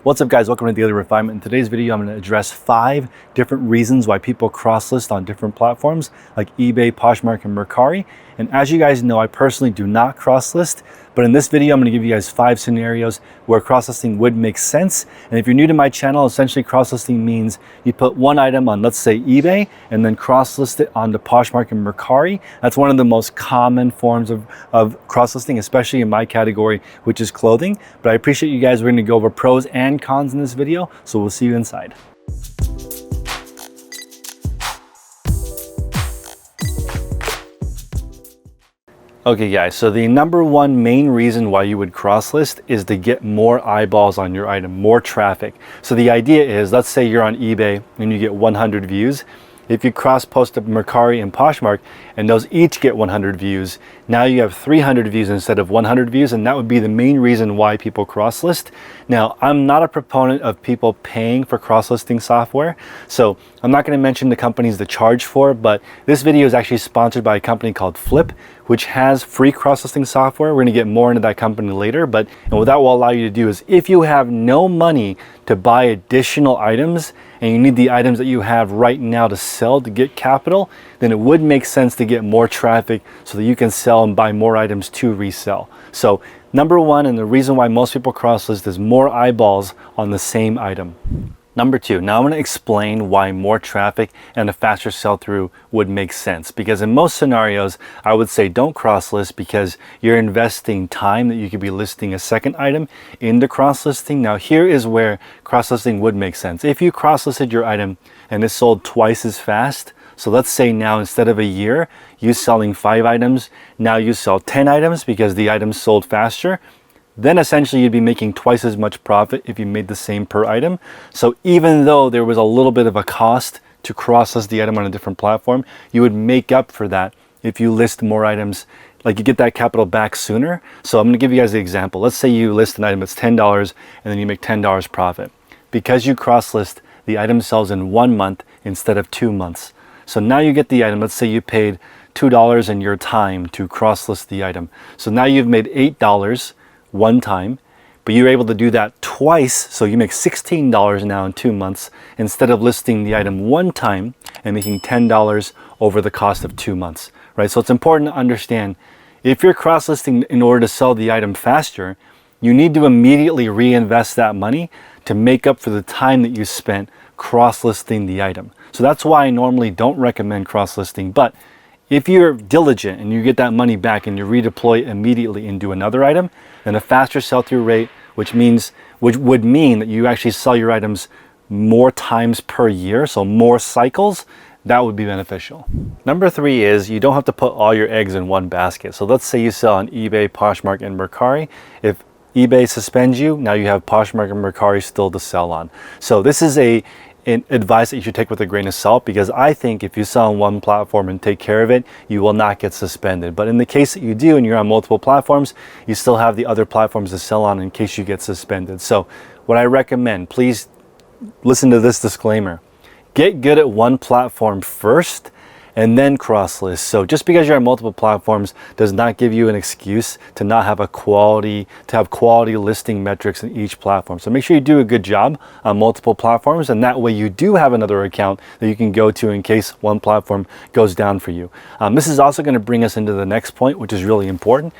What's up guys, welcome to Daily Refinement. In today's video, I'm going to address 5 different reasons why people cross-list on different platforms like eBay, Poshmark, and Mercari. And as you guys know, I personally do not cross-list, but in this video, I'm going to give you guys 5 scenarios where cross-listing would make sense. And if you're new to my channel, essentially cross-listing means you put one item on, let's say eBay, and then cross-list it onto Poshmark and Mercari. That's one of the most common forms of cross-listing, especially in my category, which is clothing. But I appreciate you guys. We're going to go over pros and cons in this video, so we'll see you inside. Okay guys, so the number one main reason why you would cross-list is to get more eyeballs on your item, more traffic. So the idea is, let's say you're on eBay and you get 100 views. If you cross-post to Mercari and Poshmark and those each get 100 views, now you have 300 views instead of 100 views, and that would be the main reason why people cross-list. Now, I'm not a proponent of people paying for cross-listing software, so I'm not going to mention the companies that charge for it, but this video is actually sponsored by a company called Flyp, which has free cross-listing software. We're going to get more into that company later, and what that will allow you to do is, if you have no money to buy additional items and you need the items that you have right now to sell to get capital, then it would make sense to get more traffic so that you can sell and buy more items to resell. So number one, and the reason why most people cross-list, is more eyeballs on the same item. Number 2, now I'm going to explain why more traffic and a faster sell-through would make sense. Because in most scenarios, I would say don't cross-list because you're investing time that you could be listing a second item into cross-listing. Now here is where cross-listing would make sense. If you cross-listed your item and it sold twice as fast, so let's say now instead of a year, you selling 5 items, now you sell 10 items because the items sold faster, then essentially you'd be making twice as much profit if you made the same per item. So even though there was a little bit of a cost to cross-list the item on a different platform, you would make up for that if you list more items, like you get that capital back sooner. So I'm going to give you guys the example. Let's say you list an item that's $10 and then you make $10 profit. Because you cross-list, the item sells in 1 month instead of 2 months. So now you get the item, let's say you paid $2 in your time to cross-list the item. So now you've made $8 one time, but you're able to do that twice, so you make $16 now in 2 months instead of listing the item one time and making $10 over the cost of 2 months, right? So it's important to understand, if you're cross-listing in order to sell the item faster, you need to immediately reinvest that money to make up for the time that you spent cross-listing the item. So that's why I normally don't recommend cross-listing, but if you're diligent and you get that money back and you redeploy it immediately into another item, then a faster sell-through rate, which would mean that you actually sell your items more times per year, so more cycles, that would be beneficial. Number 3 is you don't have to put all your eggs in one basket. So let's say you sell on eBay, Poshmark, and Mercari. If eBay suspends you, now you have Poshmark and Mercari still to sell on. So this is advice that you should take with a grain of salt, because I think if you sell on one platform and take care of it, you will not get suspended. But in the case that you do and you're on multiple platforms, you still have the other platforms to sell on in case you get suspended. So what I recommend, please listen to this disclaimer. Get good at one platform first and then cross-list. So just because you're on multiple platforms does not give you an excuse to not have quality listing metrics in each platform. So make sure you do a good job on multiple platforms, and that way you do have another account that you can go to in case one platform goes down for you. This is also going to bring us into the next point, which is really important.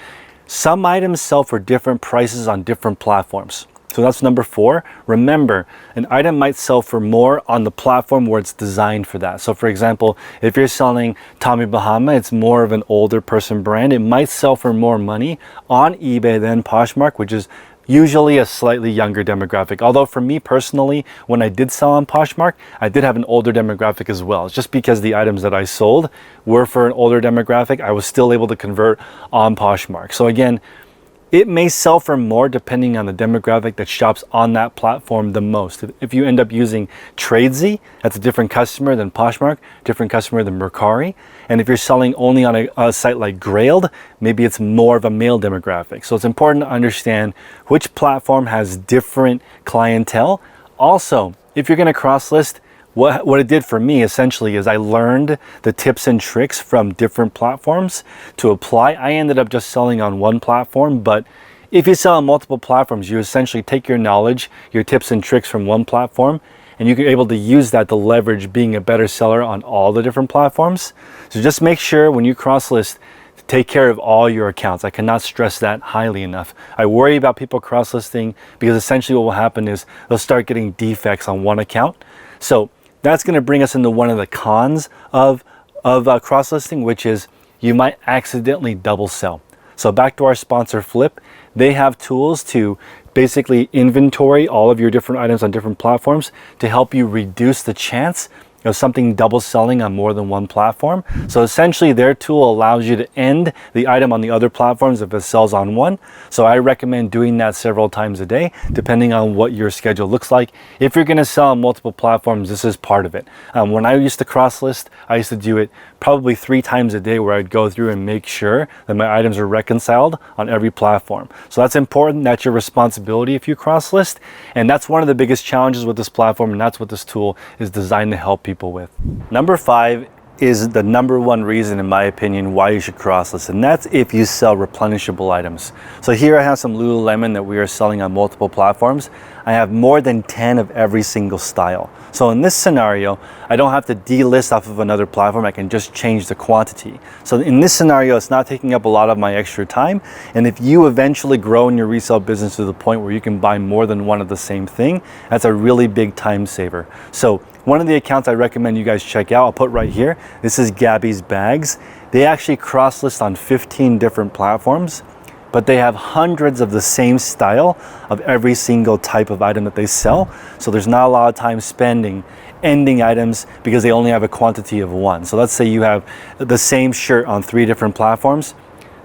Some items sell for different prices on different platforms. So that's number 4. Remember, an item might sell for more on the platform where it's designed for that. So for example, if you're selling Tommy Bahama, it's more of an older person brand. It might sell for more money on eBay than Poshmark, which is usually a slightly younger demographic. Although for me personally, when I did sell on Poshmark, I did have an older demographic as well. It's just because the items that I sold were for an older demographic, I was still able to convert on Poshmark. So again, it may sell for more depending on the demographic that shops on that platform the most. If you end up using Tradesy, that's a different customer than Poshmark, different customer than Mercari. And if you're selling only on a site like Grailed, maybe it's more of a male demographic. So it's important to understand which platform has different clientele. Also, if you're going to cross-list, what it did for me essentially is I learned the tips and tricks from different platforms to apply. I ended up just selling on one platform, but If you sell on multiple platforms, you essentially take your knowledge, your tips and tricks from one platform, and you're able to use that to leverage being a better seller on all the different platforms. So just make sure when you cross list, to take care of all your accounts. I cannot stress that highly enough. I worry about people cross listing because essentially what will happen is they'll start getting defects on one account. So that's going to bring us into one of the cons of cross listing, which is you might accidentally double sell. So back to our sponsor Flyp, they have tools to basically inventory all of your different items on different platforms to help you reduce the chance of something double selling on more than one platform. So essentially their tool allows you to end the item on the other platforms if it sells on one. So I recommend doing that several times a day, depending on what your schedule looks like. If you're gonna sell on multiple platforms, this is part of it. When I used to cross list, I used to do it probably 3 times a day, where I'd go through and make sure that my items are reconciled on every platform. So that's important. That's your responsibility if you cross list. And that's one of the biggest challenges with this platform, and that's what this tool is designed to help people with. Number 5 is the number one reason, in my opinion, why you should cross list, and that's if you sell replenishable items. So here I have some Lululemon that we are selling on multiple platforms. I have more than 10 of every single style. So in this scenario, I don't have to delist off of another platform. I can just change the quantity. So in this scenario, it's not taking up a lot of my extra time. And if you eventually grow in your resale business to the point where you can buy more than one of the same thing, that's a really big time saver. So one of the accounts I recommend you guys check out, I'll put right here. This is Gabby's Bags. They actually cross list on 15 different platforms, but they have hundreds of the same style of every single type of item that they sell. So there's not a lot of time spending ending items because they only have a quantity of one. So let's say you have the same shirt on 3 different platforms.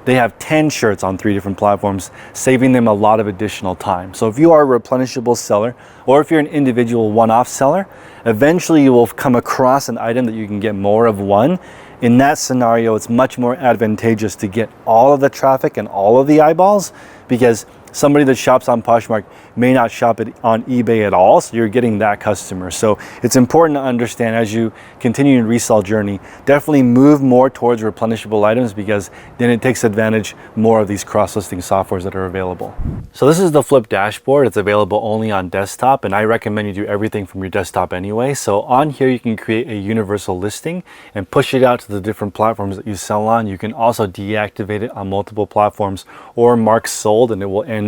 They have 10 shirts on 3 different platforms, saving them a lot of additional time. So if you are a replenishable seller, or if you're an individual one-off seller, eventually you will come across an item that you can get more of one. In that scenario, it's much more advantageous to get all of the traffic and all of the eyeballs, because somebody that shops on Poshmark may not shop it on eBay at all, so you're getting that customer. So it's important to understand as you continue your resale journey, definitely move more towards replenishable items, because then it takes advantage more of these cross-listing softwares that are available. So this is the Flyp dashboard. It's available only on desktop, and I recommend you do everything from your desktop anyway. So on here, you can create a universal listing and push it out to the different platforms that you sell on. You can also deactivate it on multiple platforms or mark sold, and it will end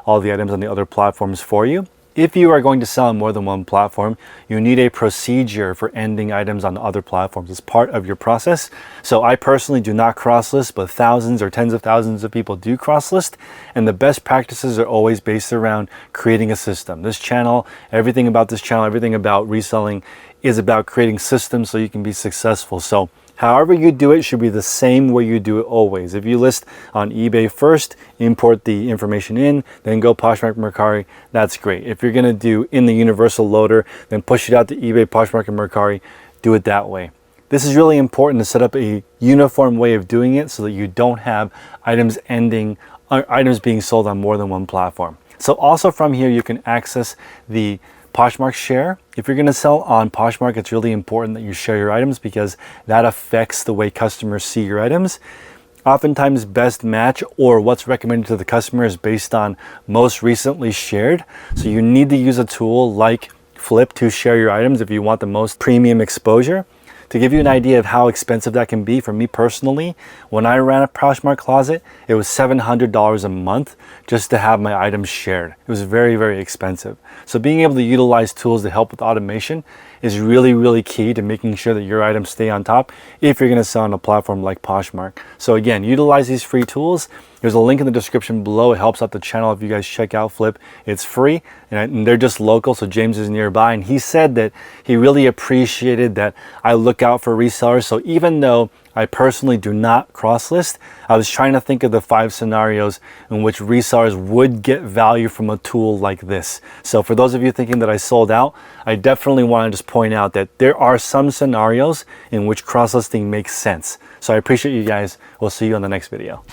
all the items on the other platforms for you. If you are going to sell on more than one platform, you need a procedure for ending items on other platforms. It's part of your process. So I personally do not cross list, but thousands or tens of thousands of people do cross list. And the best practices are always based around creating a system. This channel, everything about this channel, everything about reselling is about creating systems so you can be successful. So however you do it should be the same way you do it always. If you list on eBay first, import the information in, then go Poshmark, Mercari, that's great. If you're gonna do in the universal loader, then push it out to eBay, Poshmark, and Mercari, do it that way. This is really important to set up a uniform way of doing it so that you don't have items being sold on more than one platform. So also from here, you can access the Poshmark share. If you're going to sell on Poshmark, it's really important that you share your items, because that affects the way customers see your items. Oftentimes best match or what's recommended to the customer is based on most recently shared. So you need to use a tool like Flyp to share your items if you want the most premium exposure. To give you an idea of how expensive that can be, for me personally, when I ran a Poshmark closet, it was $700 a month just to have my items shared. It was very, very expensive. So being able to utilize tools to help with automation is really, really key to making sure that your items stay on top if you're gonna sell on a platform like Poshmark. So again, utilize these free tools. There's a link in the description below. It helps out the channel if you guys check out Flyp. It's free, and they're just local, so James is nearby. And he said that he really appreciated that I look out for resellers. So even though I personally do not cross-list, I was trying to think of the 5 scenarios in which resellers would get value from a tool like this. So for those of you thinking that I sold out, I definitely want to just point out that there are some scenarios in which cross-listing makes sense. So I appreciate you guys. We'll see you on the next video.